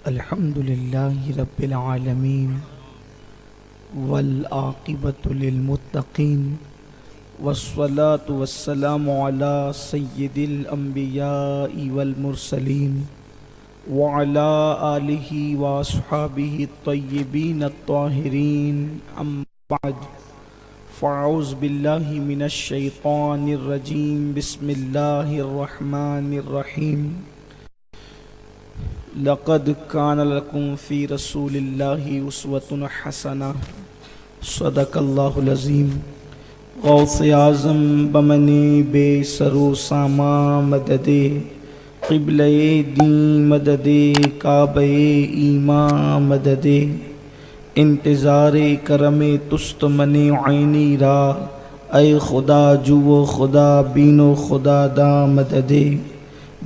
الحمد لله رب العالمين والعاقبة للمتقين والصلاة والسلام على سيد الأنبياء والمرسلين وعلى آله وأصحابه الطيبين الطاهرين أما بعد فأعوذ بالله من الشيطان الرجيم بسم الله الرحمن الرحيم لقد كان لكم في رسول الله أسوة حسنة صدق الله العظيم غوث اعظم بمنی بے سرو ساما مددے قبلِ دین مددے کعبہ ایمان مددے انتظار کرم تست من عینی را اے خدا جو خدا بینو خدا دا مددے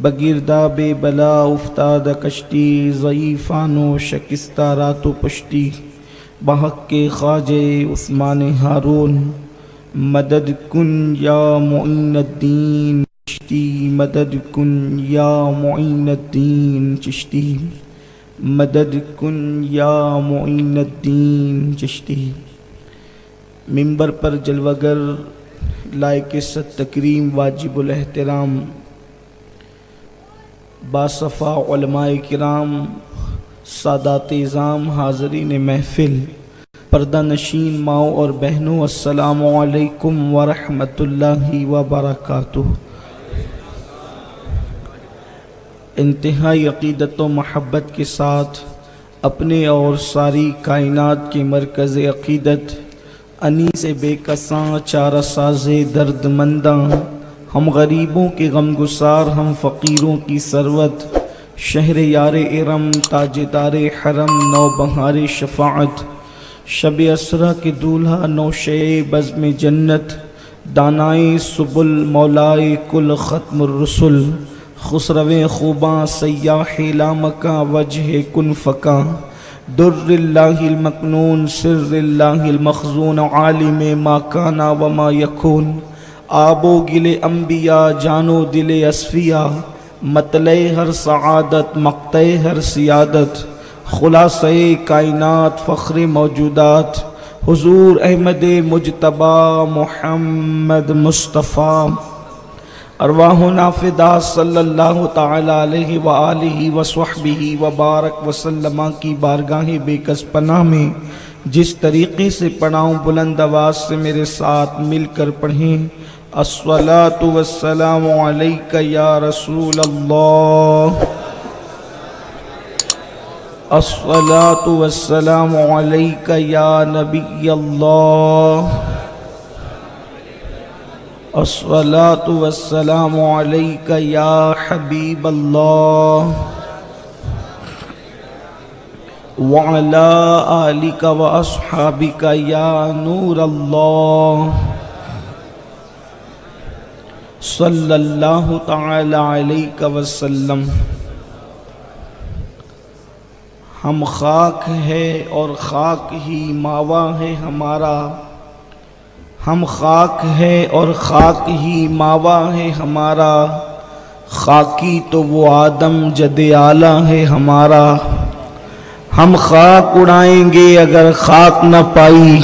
بگردہ بے بلا افتاد کشتی ضعیفانو شکستہ راتو پشتی بحق کے خواجہ عثمان ہارون مدد کن یا معین الدین چشتی مدد کن یا معین الدین چشتی مدد کن یا معین الدین چشتی۔ ممبر پر جلوگر لائق ست تکریم واجب الاحترام باصفا علماء کرام سادات اعظام حاضرین محفل پردہ نشین ماؤں اور بہنوں السلام علیکم ورحمۃ اللہ وبرکاتہ۔ انتہائی عقیدت و محبت کے ساتھ اپنے اور ساری کائنات کے مرکز عقیدت انیس بے کساں چارہ ساز درد منداں ہم غریبوں کے غم گسار ہم فقیروں کی ثروت شہر یار ارم تاجدار حرم نو بہار شفاعت شب اسرا کے دولہا نوشے بزم جنت دانائے سبل مولائے کل ختم الرسل خسرو خوباں سیاح لامکاں وجہ کن فکاں در اللہ المکنون سر اللہ المخزون عالم ما کانا وما یکون آب و گل انبیاء جانو دل اصفیاء مطلع ہر سعادت مقطع ہر سیادت خلاصہ کائنات فخر موجودات حضور احمد مجتبی محمد مصطفیٰ ارواحنا فدا صلی اللہ تعالی علیہ وآلہ وصحبہ وبارک وسلم کی بارگاہ بے کس پناہ میں جس طریقے سے پڑھاؤں بلند آواز سے میرے ساتھ مل کر پڑھیں۔ الصلاۃ والسلام علیک یا رسول اللہ، الصلاۃ والسلام علیک یا نبی اللہ، الصلاۃ والسلام علیک یا حبیب اللہ وعلی آلک واصحابک یا نور اللہ صلی اللہ تعالی علیہ وسلم۔ ہم خاک ہے اور خاک ہی ماوا ہے ہمارا، ہم خاک ہے اور خاک ہی ماوا ہے ہمارا، خاکی تو وہ آدم جد اعلیٰ ہے ہمارا۔ ہم خاک اڑائیں گے اگر خاک نہ پائی،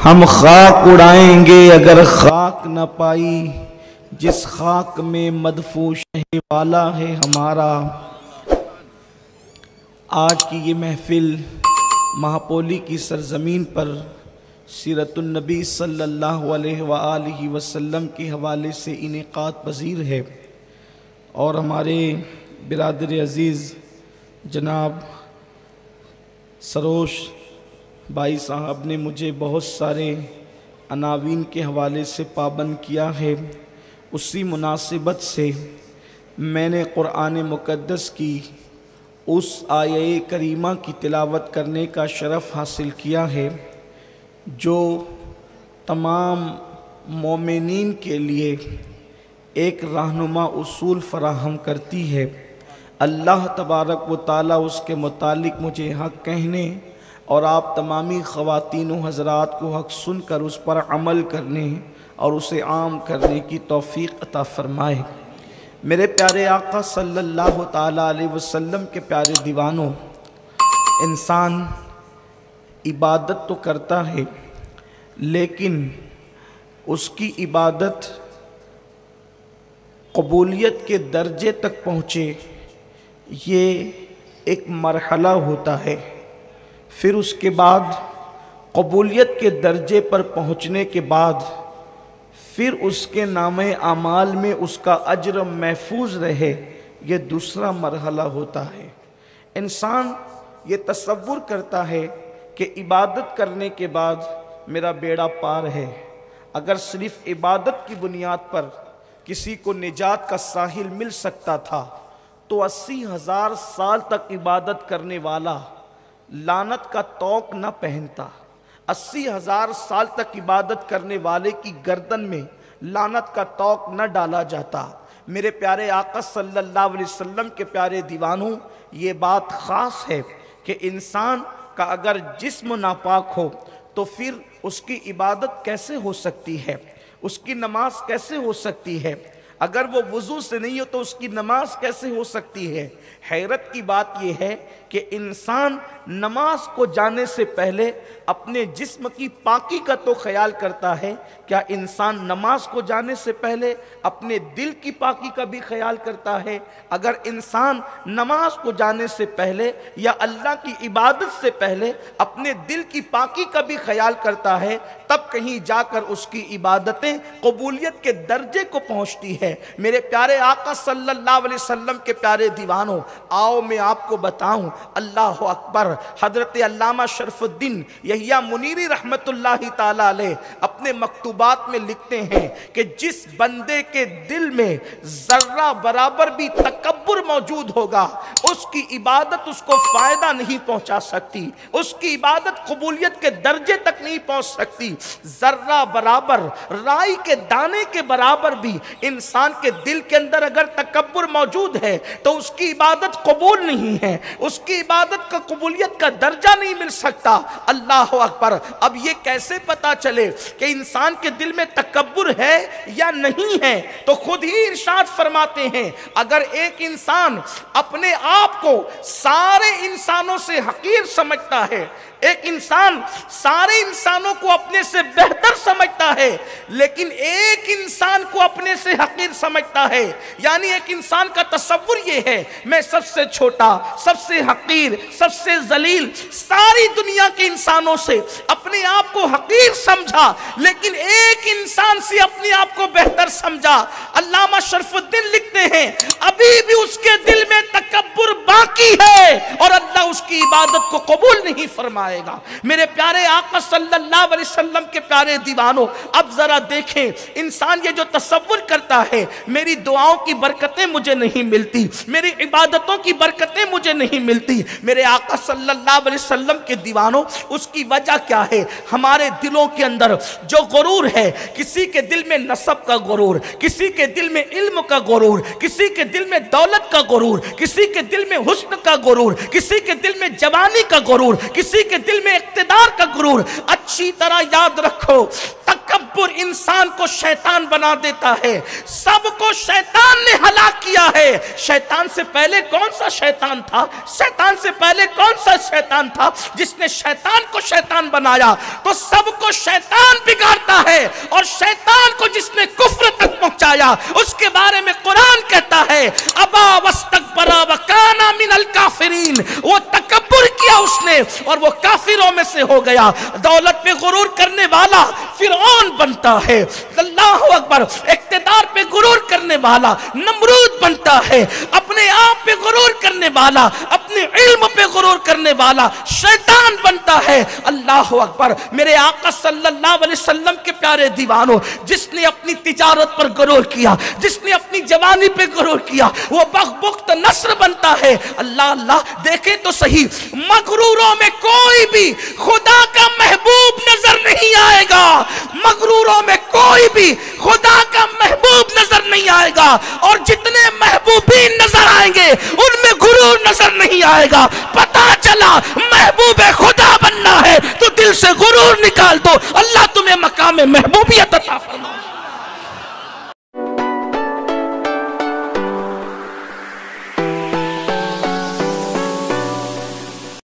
ہم خاک اڑائیں گے اگر خاک نہ پائی، جس خاک میں مدفون شہ والا ہے ہمارا۔ آج کی یہ محفل مہاپولی کی سرزمین پر سیرت النبی صلی اللہ علیہ وآلہ وسلم کے حوالے سے انعقاد پذیر ہے، اور ہمارے برادر عزیز جناب سروش بھائی صاحب نے مجھے بہت سارے عناوین کے حوالے سے پابند کیا ہے۔ اسی مناسبت سے میں نے قرآن مقدس کی اس آیہ کریمہ کی تلاوت کرنے کا شرف حاصل کیا ہے جو تمام مومنین کے لیے ایک رہنما اصول فراہم کرتی ہے۔ اللہ تبارک و تعالیٰ اس کے متعلق مجھے حق کہنے اور آپ تمامی خواتین و حضرات کو حق سن کر اس پر عمل کرنے اور اسے عام کرنے کی توفیق عطا فرمائے۔ میرے پیارے آقا صلی اللہ تعالیٰ علیہ وسلم کے پیارے دیوانوں، انسان عبادت تو کرتا ہے لیکن اس کی عبادت قبولیت کے درجے تک پہنچے، یہ ایک مرحلہ ہوتا ہے۔ پھر اس کے بعد قبولیت کے درجے پر پہنچنے کے بعد پھر اس کے نامہ اعمال میں اس کا اجر محفوظ رہے، یہ دوسرا مرحلہ ہوتا ہے۔ انسان یہ تصور کرتا ہے کہ عبادت کرنے کے بعد میرا بیڑا پار ہے۔ اگر صرف عبادت کی بنیاد پر کسی کو نجات کا ساحل مل سکتا تھا تو 80,000 سال تک عبادت کرنے والا لعنت کا طوق نہ پہنتا۔ 80,000 سال تک عبادت کرنے والے کی گردن میں لعنت کا طوق نہ ڈالا جاتا۔ میرے پیارے آقا صلی اللہ علیہ وسلم کے پیارے دیوانوں، یہ بات خاص ہے کہ انسان کا اگر جسم ناپاک ہو تو پھر اس کی عبادت کیسے ہو سکتی ہے، اس کی نماز کیسے ہو سکتی ہے؟ اگر وہ وضو سے نہیں ہو تو اس کی نماز کیسے ہو سکتی ہے؟ حیرت کی بات یہ ہے کہ انسان نماز کو جانے سے پہلے اپنے جسم کی پاکی کا تو خیال کرتا ہے، کیا انسان نماز کو جانے سے پہلے اپنے دل کی پاکی کا بھی خیال کرتا ہے؟ اگر انسان نماز کو جانے سے پہلے یا اللہ کی عبادت سے پہلے اپنے دل کی پاکی کا بھی خیال کرتا ہے، تب کہیں جا کر اس کی عبادتیں قبولیت کے درجے کو پہنچتی ہے۔ میرے پیارے آقا صلی اللہ علیہ وسلم کے پیارے دیوانوں، آؤ میں آپ کو بتاؤں، اللہ اکبر۔ حضرت علامہ شرف الدین یحییٰ منیری رحمت اللہ تعالیٰ علیہ اپنے مکتوبات میں لکھتے ہیں کہ جس بندے کے دل میں ذرہ برابر بھی تکبر موجود ہوگا، اس کی عبادت اس کو فائدہ نہیں پہنچا سکتی، اس کی عبادت قبولیت کے درجے تک نہیں پہنچ سکتی۔ ذرہ برابر، رائی کے دانے کے برابر بھی انسان کے دل کے اندر اگر تکبر موجود ہے تو اس کی عبادت قبول نہیں ہے، اس کی عبادت کا قبولیت کا درجہ نہیں مل سکتا۔ اللہ اکبر۔ اب یہ کیسے پتا چلے کہ انسان کے دل میں تکبر ہے یا نہیں ہے؟ تو خود ہی ارشاد فرماتے ہیں، اگر ایک انسان اپنے آپ کو سارے انسانوں سے حقیر سمجھتا ہے، ایک انسان سارے انسانوں کو اپنے سے بہتر سمجھتا ہے لیکن ایک انسان کو اپنے سے حقیر سمجھتا ہے، یعنی ایک انسان کا تصور یہ ہے میں سب سے چھوٹا، سب سے حقیر، سب سے ذلیل، ساری دنیا کے انسانوں سے اپنے آپ کو حقیر سمجھا لیکن ایک انسان سے اپنے آپ کو بہتر سمجھا۔ علامہ شرف الدین لکھتے ہیں ابھی بھی اس کے دل میں تکبر باقی ہے اور اللہ اس کی عبادت کو قبول نہیں فرمائے گا۔ میرے پیارے آقا صلی اللہ علیہ وسلم کے پیارے دیوانوں، اب ذرا دیکھیں، انسان یہ جو تصور کرتا ہے میری دعاؤں کی برکتیں مجھے نہیں ملتی، میری عبادتوں کی برکتیں مجھے نہیں ملتی، میرے آقا صلی اللہ علیہ وسلم کے دیوانوں، اس کی وجہ کیا ہے؟ ہمارے دلوں کے اندر جو غرور ہے، کسی کے دل میں نسب کا غرور، کسی کے دل میں علم کا غرور، کسی کے دل میں دولت کا غرور، کسی کے دل میں حسن کا غرور، کسی کے دل میں جوانی کا غرور، کسی کے دل میں اقتدار کا غرور۔ اچھی طرح یاد رکھو، تکبر انسان کو شیطان بنا دیتا ہے۔ سب کو شیطان نے ہلاک کیا ہے۔ شیطان سے پہلے کون سا شیطان تھا؟ شیطان سے پہلے کون سا شیطان تھا جس نے شیطان کو شیطان بنایا؟ تو سب کو شیطان بگاڑتا ہے، اور شیطان کو جس نے کفر تک پہنچایا اس کے بارے میں قرآن کہتا ہے ابا واستکبر وکان من الکافرین، وہ تکبر کیا اس نے اور وہ کافروں میں سے ہو گیا۔ دولت پہ غرور کرنے والا فرعون بنتا ہے، اللہ اکبر۔ اقتدار پہ غرور کرنے والا نمرود بنتا ہے، اپنے آپ پہ غرور کرنے والا، اپنے علم پہ غرور کرنے والا شیطان بنتا ہے۔ اللہ اکبر۔ میرے آقا صلی اللہ علیہ وسلم کے پیارے دیوانوں، جس نے اپنی تجارت پر غرور کیا، جس نے اپنی جوانی پہ غرور کیا، وہ بخت نصر بنتا ہے۔ اللہ اللہ، دیکھیں تو صحیح، مغروروں میں کوئی بھی خدا کا محبوب نظر نہیں آئے گا، مغروروں میں کوئی بھی خدا کا محبوب نظر نہیں آئے گا، اور جتنے محبوبین نظر آئیں گے ان میں غرور نظر نہیں آئے گا۔ پتا چلا محبوب خدا بننا ہے تو دل سے غرور نکال دو، اللہ تمہیں مقام محبوبیت عطا فرمائے۔